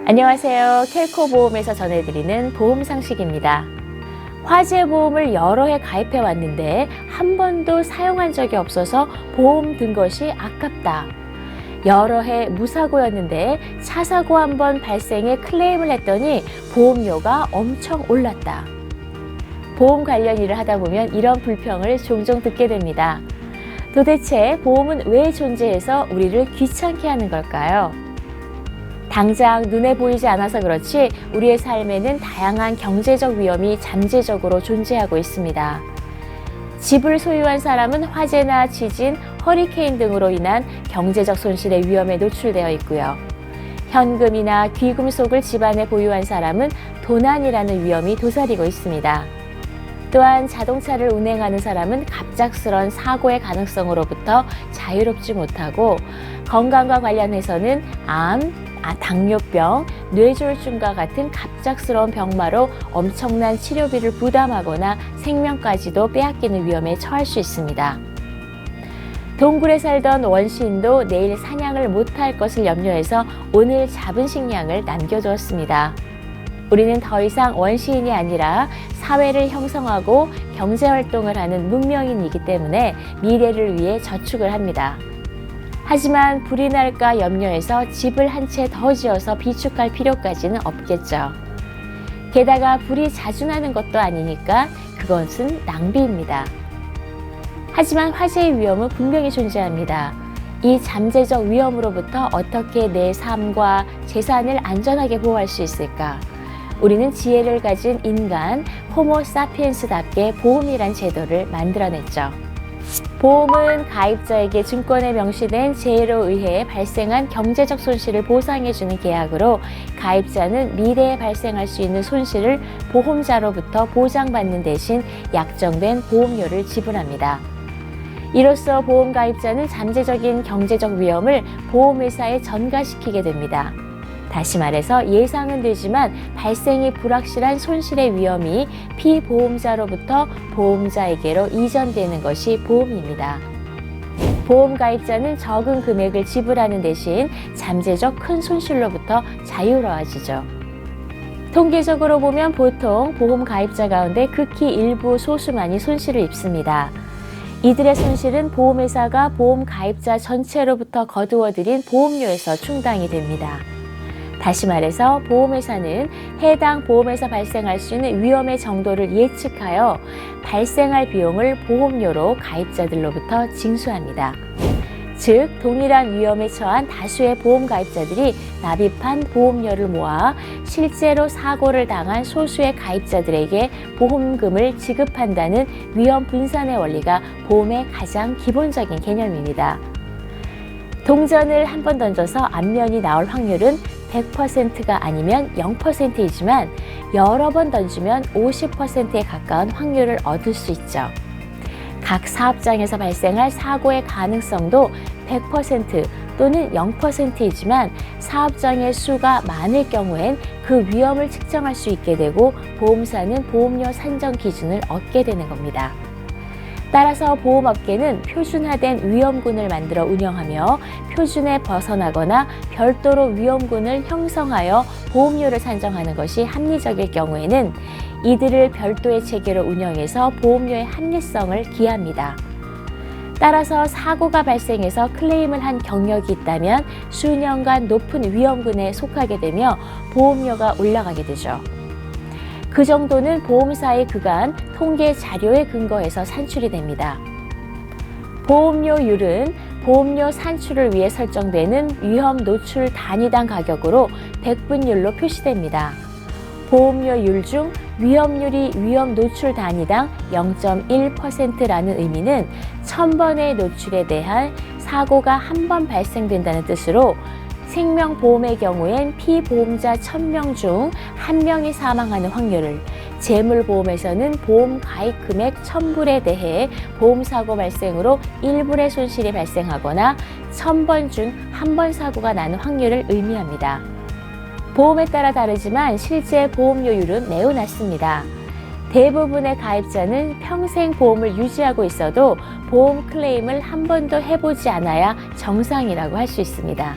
안녕하세요. 켈코보험에서 전해드리는 보험 상식입니다. 화재보험을 여러 해 가입해 왔는데 한 번도 사용한 적이 없어서 보험 든 것이 아깝다. 여러 해 무사고였는데 차 사고 한 번 발생해 클레임을 했더니 보험료가 엄청 올랐다. 보험 관련 일을 하다 보면 이런 불평을 종종 듣게 됩니다. 도대체 보험은 왜 존재해서 우리를 귀찮게 하는 걸까요? 당장 눈에 보이지 않아서 그렇지 우리의 삶에는 다양한 경제적 위험이 잠재적으로 존재하고 있습니다. 집을 소유한 사람은 화재나 지진, 허리케인 등으로 인한 경제적 손실의 위험에 노출되어 있고요. 현금이나 귀금속을 집안에 보유한 사람은 도난이라는 위험이 도사리고 있습니다. 또한 자동차를 운행하는 사람은 갑작스런 사고의 가능성으로부터 자유롭지 못하고 건강과 관련해서는 암, 당뇨병, 뇌졸중과 같은 갑작스러운 병마로 엄청난 치료비를 부담하거나 생명까지도 빼앗기는 위험에 처할 수 있습니다. 동굴에 살던 원시인도 내일 사냥을 못할 것을 염려해서 오늘 잡은 식량을 남겨두었습니다. 우리는 더 이상 원시인이 아니라 사회를 형성하고 경제활동을 하는 문명인이기 때문에 미래를 위해 저축을 합니다. 하지만 불이 날까 염려해서 집을 한 채 더 지어서 비축할 필요까지는 없겠죠. 게다가 불이 자주 나는 것도 아니니까 그것은 낭비입니다. 하지만 화재의 위험은 분명히 존재합니다. 이 잠재적 위험으로부터 어떻게 내 삶과 재산을 안전하게 보호할 수 있을까? 우리는 지혜를 가진 인간, 호모 사피엔스답게 보험이란 제도를 만들어냈죠. 보험은 가입자에게 증권에 명시된 재해로 의해 발생한 경제적 손실을 보상해주는 계약으로 가입자는 미래에 발생할 수 있는 손실을 보험자로부터 보장받는 대신 약정된 보험료를 지불합니다. 이로써 보험 가입자는 잠재적인 경제적 위험을 보험회사에 전가시키게 됩니다. 다시 말해서 예상은 되지만 발생이 불확실한 손실의 위험이 피보험자로부터 보험자에게로 이전되는 것이 보험입니다. 보험 가입자는 적은 금액을 지불하는 대신 잠재적 큰 손실로부터 자유로워지죠. 통계적으로 보면 보통 보험 가입자 가운데 극히 일부 소수만이 손실을 입습니다. 이들의 손실은 보험회사가 보험 가입자 전체로부터 거두어들인 보험료에서 충당이 됩니다. 다시 말해서 보험회사는 해당 보험에서 발생할 수 있는 위험의 정도를 예측하여 발생할 비용을 보험료로 가입자들로부터 징수합니다. 즉, 동일한 위험에 처한 다수의 보험 가입자들이 납입한 보험료를 모아 실제로 사고를 당한 소수의 가입자들에게 보험금을 지급한다는 위험 분산의 원리가 보험의 가장 기본적인 개념입니다. 동전을 한 번 던져서 앞면이 나올 확률은 100%가 아니면 0%이지만 여러 번 던지면 50%에 가까운 확률을 얻을 수 있죠. 각 사업장에서 발생할 사고의 가능성도 100% 또는 0%이지만 사업장의 수가 많을 경우엔 그 위험을 측정할 수 있게 되고 보험사는 보험료 산정 기준을 얻게 되는 겁니다. 따라서 보험업계는 표준화된 위험군을 만들어 운영하며 표준에 벗어나거나 별도로 위험군을 형성하여 보험료를 산정하는 것이 합리적일 경우에는 이들을 별도의 체계로 운영해서 보험료의 합리성을 기합니다. 따라서 사고가 발생해서 클레임을 한 경력이 있다면 수년간 높은 위험군에 속하게 되며 보험료가 올라가게 되죠. 그 정도는 보험사의 그간 통계 자료에 근거해서 산출이 됩니다. 보험료율은 보험료 산출을 위해 설정되는 위험 노출 단위당 가격으로 백분율로 표시됩니다. 보험료율 중 위험률이 위험 노출 단위당 0.1%라는 의미는 1000번의 노출에 대한 사고가 한 번 발생된다는 뜻으로 생명보험의 경우엔 피보험자 1000명 중 1명이 사망하는 확률을, 재물보험에서는 보험 가입 금액 1000불에 대해 보험사고 발생으로 1불의 손실이 발생하거나 1000번 중 1번 사고가 나는 확률을 의미합니다. 보험에 따라 다르지만 실제 보험료율은 매우 낮습니다. 대부분의 가입자는 평생 보험을 유지하고 있어도 보험 클레임을 한 번도 해보지 않아야 정상이라고 할 수 있습니다.